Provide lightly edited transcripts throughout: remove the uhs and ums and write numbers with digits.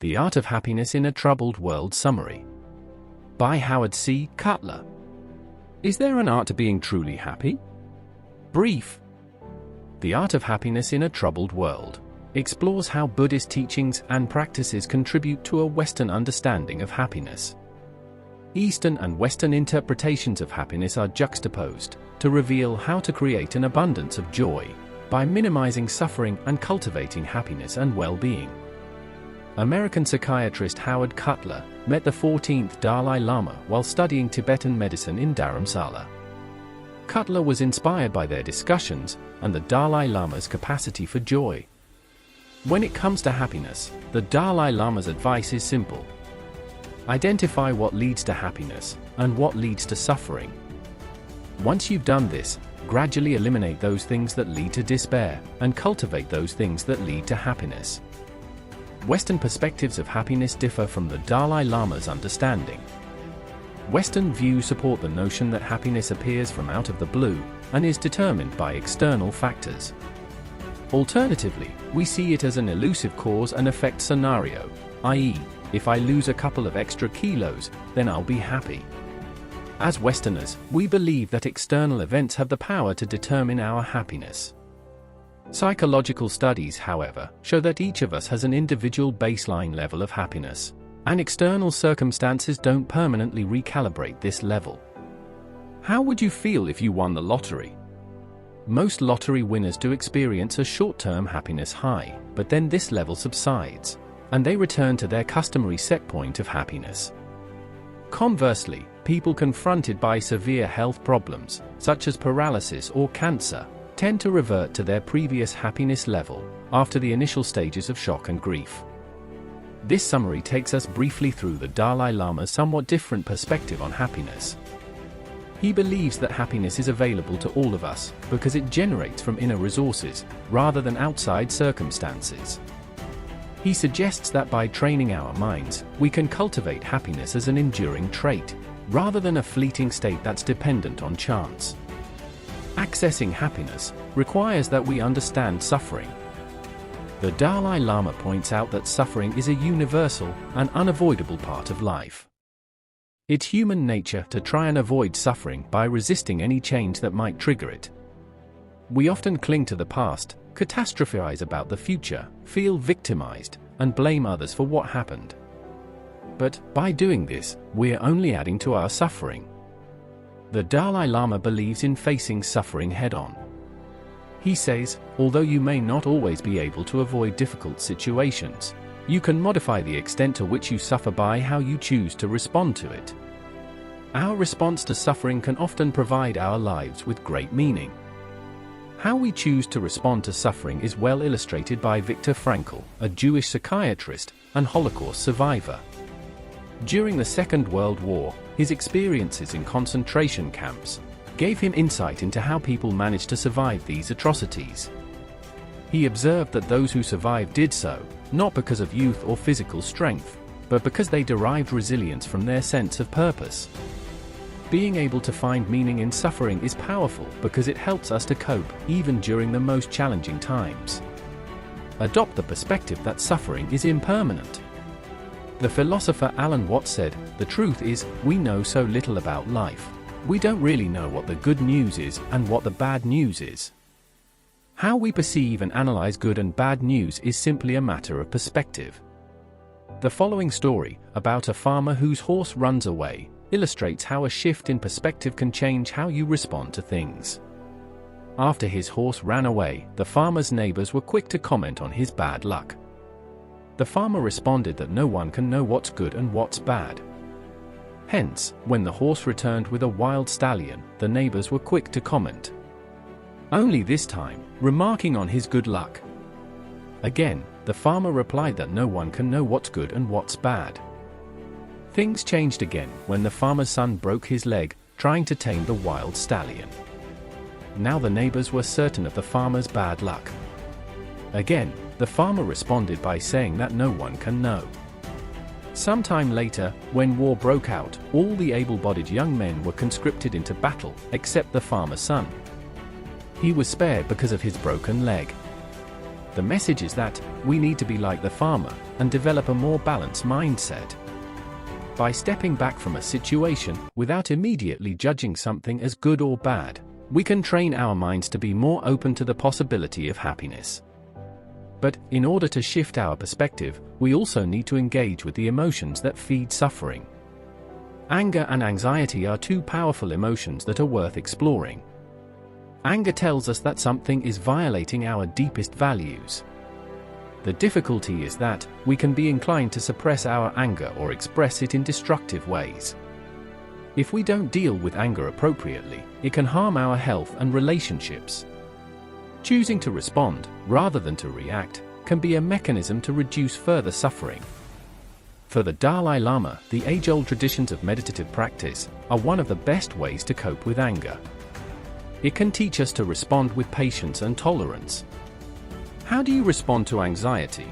The Art of Happiness in a Troubled World Summary. By Howard C. Cutler. Is there an art to being truly happy? Brief. The Art of Happiness in a Troubled World explores how Buddhist teachings and practices contribute to a Western understanding of happiness. Eastern and Western interpretations of happiness are juxtaposed to reveal how to create an abundance of joy by minimizing suffering and cultivating happiness and well-being. American psychiatrist Howard Cutler met the 14th Dalai Lama while studying Tibetan medicine in Dharamsala. Cutler was inspired by their discussions and the Dalai Lama's capacity for joy. When it comes to happiness, the Dalai Lama's advice is simple. Identify what leads to happiness and what leads to suffering. Once you've done this, gradually eliminate those things that lead to despair and cultivate those things that lead to happiness. Western perspectives of happiness differ from the Dalai Lama's understanding. Western views support the notion that happiness appears from out of the blue and is determined by external factors. Alternatively, we see it as an elusive cause and effect scenario, i.e., if I lose a couple of extra kilos, then I'll be happy. As Westerners, we believe that external events have the power to determine our happiness. Psychological studies, however, show that each of us has an individual baseline level of happiness, and external circumstances don't permanently recalibrate this level. How would you feel if you won the lottery? Most lottery winners do experience a short-term happiness high, but then this level subsides, and they return to their customary set point of happiness. Conversely, people confronted by severe health problems, such as paralysis or cancer, tend to revert to their previous happiness level after the initial stages of shock and grief. This summary takes us briefly through the Dalai Lama's somewhat different perspective on happiness. He believes that happiness is available to all of us because it generates from inner resources rather than outside circumstances. He suggests that by training our minds, we can cultivate happiness as an enduring trait, rather than a fleeting state that's dependent on chance. Accessing happiness requires that we understand suffering. The Dalai Lama points out that suffering is a universal and unavoidable part of life. It's human nature to try and avoid suffering by resisting any change that might trigger it. We often cling to the past, catastrophize about the future, feel victimized, and blame others for what happened. But by doing this, we're only adding to our suffering. The Dalai Lama believes in facing suffering head-on. He says, although you may not always be able to avoid difficult situations, you can modify the extent to which you suffer by how you choose to respond to it. Our response to suffering can often provide our lives with great meaning. How we choose to respond to suffering is well illustrated by Viktor Frankl, a Jewish psychiatrist and Holocaust survivor. During the Second World War, his experiences in concentration camps gave him insight into how people managed to survive these atrocities. He observed that those who survived did so, not because of youth or physical strength, but because they derived resilience from their sense of purpose. Being able to find meaning in suffering is powerful because it helps us to cope, even during the most challenging times. Adopt the perspective that suffering is impermanent. The philosopher Alan Watts said, "The truth is, we know so little about life. We don't really know what the good news is and what the bad news is." How we perceive and analyze good and bad news is simply a matter of perspective. The following story, about a farmer whose horse runs away, illustrates how a shift in perspective can change how you respond to things. After his horse ran away, the farmer's neighbors were quick to comment on his bad luck. The farmer responded that no one can know what's good and what's bad. Hence, when the horse returned with a wild stallion, the neighbors were quick to comment. Only this time, remarking on his good luck. Again, the farmer replied that no one can know what's good and what's bad. Things changed again when the farmer's son broke his leg, trying to tame the wild stallion. Now the neighbors were certain of the farmer's bad luck. Again, the farmer responded by saying that no one can know. Sometime later, when war broke out, all the able-bodied young men were conscripted into battle, except the farmer's son. He was spared because of his broken leg. The message is that we need to be like the farmer, and develop a more balanced mindset. By stepping back from a situation without immediately judging something as good or bad, we can train our minds to be more open to the possibility of happiness. But, in order to shift our perspective, we also need to engage with the emotions that feed suffering. Anger and anxiety are two powerful emotions that are worth exploring. Anger tells us that something is violating our deepest values. The difficulty is that we can be inclined to suppress our anger or express it in destructive ways. If we don't deal with anger appropriately, it can harm our health and relationships. Choosing to respond, rather than to react, can be a mechanism to reduce further suffering. For the Dalai Lama, the age-old traditions of meditative practice are one of the best ways to cope with anger. It can teach us to respond with patience and tolerance. How do you respond to anxiety?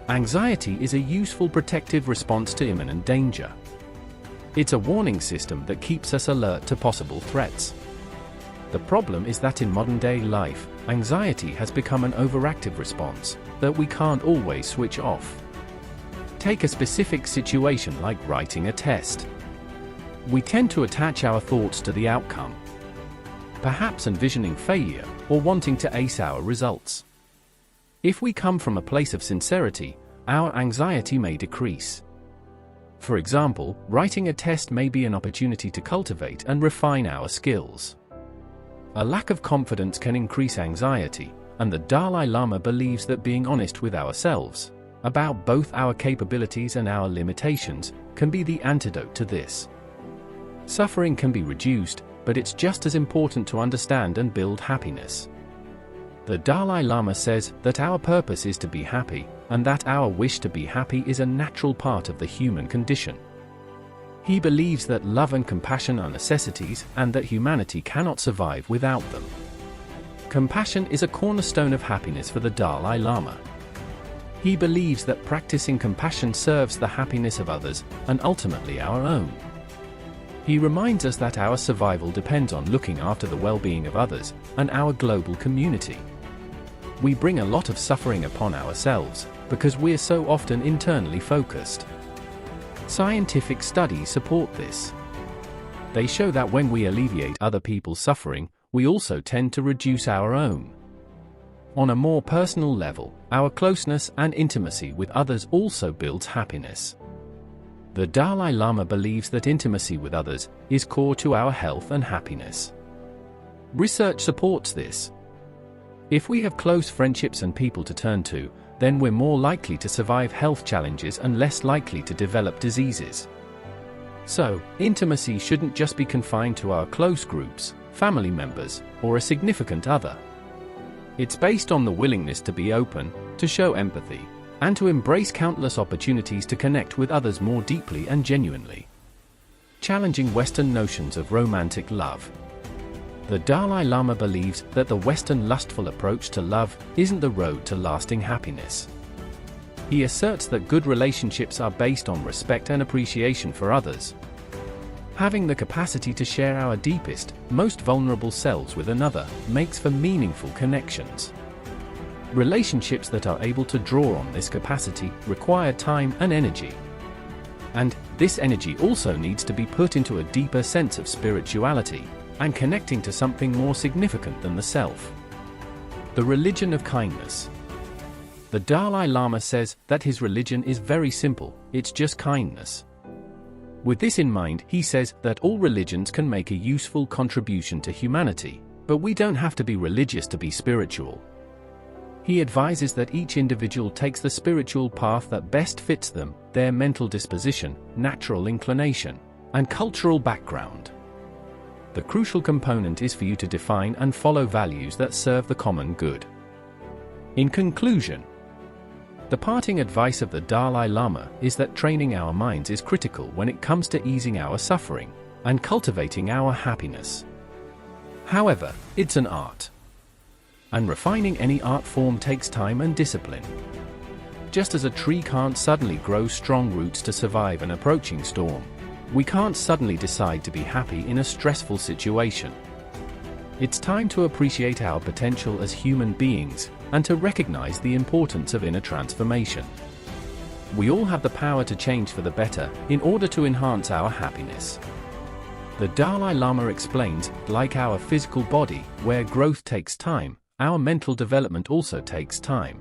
Anxiety is a useful protective response to imminent danger. It's a warning system that keeps us alert to possible threats. The problem is that in modern-day life, anxiety has become an overactive response that we can't always switch off. Take a specific situation like writing a test. We tend to attach our thoughts to the outcome, perhaps envisioning failure or wanting to ace our results. If we come from a place of sincerity, our anxiety may decrease. For example, writing a test may be an opportunity to cultivate and refine our skills. A lack of confidence can increase anxiety, and the Dalai Lama believes that being honest with ourselves, about both our capabilities and our limitations, can be the antidote to this. Suffering can be reduced, but it's just as important to understand and build happiness. The Dalai Lama says that our purpose is to be happy, and that our wish to be happy is a natural part of the human condition. He believes that love and compassion are necessities and that humanity cannot survive without them. Compassion is a cornerstone of happiness for the Dalai Lama. He believes that practicing compassion serves the happiness of others and ultimately our own. He reminds us that our survival depends on looking after the well-being of others and our global community. We bring a lot of suffering upon ourselves because we're so often internally focused. Scientific studies support this. They show that when we alleviate other people's suffering, we also tend to reduce our own. On a more personal level, our closeness and intimacy with others also builds happiness. The Dalai Lama believes that intimacy with others is core to our health and happiness. Research supports this. If we have close friendships and people to turn to, then we're more likely to survive health challenges and less likely to develop diseases. So, intimacy shouldn't just be confined to our close groups, family members, or a significant other. It's based on the willingness to be open, to show empathy, and to embrace countless opportunities to connect with others more deeply and genuinely. Challenging Western notions of romantic love. The Dalai Lama believes that the Western lustful approach to love isn't the road to lasting happiness. He asserts that good relationships are based on respect and appreciation for others. Having the capacity to share our deepest, most vulnerable selves with another makes for meaningful connections. Relationships that are able to draw on this capacity require time and energy. And this energy also needs to be put into a deeper sense of spirituality and connecting to something more significant than the self. The religion of kindness. The Dalai Lama says that his religion is very simple, it's just kindness. With this in mind, he says that all religions can make a useful contribution to humanity, but we don't have to be religious to be spiritual. He advises that each individual takes the spiritual path that best fits them, their mental disposition, natural inclination, and cultural background. The crucial component is for you to define and follow values that serve the common good. In conclusion, the parting advice of the Dalai Lama is that training our minds is critical when it comes to easing our suffering and cultivating our happiness. However, it's an art. And refining any art form takes time and discipline. Just as a tree can't suddenly grow strong roots to survive an approaching storm, we can't suddenly decide to be happy in a stressful situation. It's time to appreciate our potential as human beings and to recognize the importance of inner transformation. We all have the power to change for the better, in order to enhance our happiness. The Dalai Lama explains, like our physical body, where growth takes time, our mental development also takes time.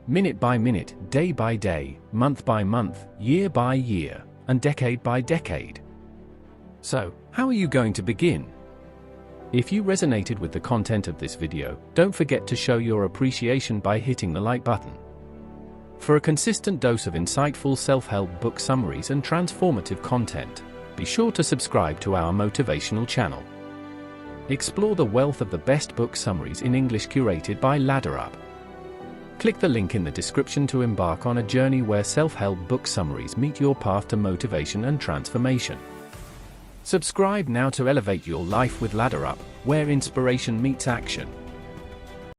Minute by minute, day by day, month by month, year by year, and decade by decade. So, how are you going to begin? If you resonated with the content of this video, don't forget to show your appreciation by hitting the like button. For a consistent dose of insightful self-help book summaries and transformative content, be sure to subscribe to our motivational channel. Explore the wealth of the best book summaries in English curated by Ladderup. Click the link in the description to embark on a journey where self-help book summaries meet your path to motivation and transformation. Subscribe now to elevate your life with Ladderup, where inspiration meets action.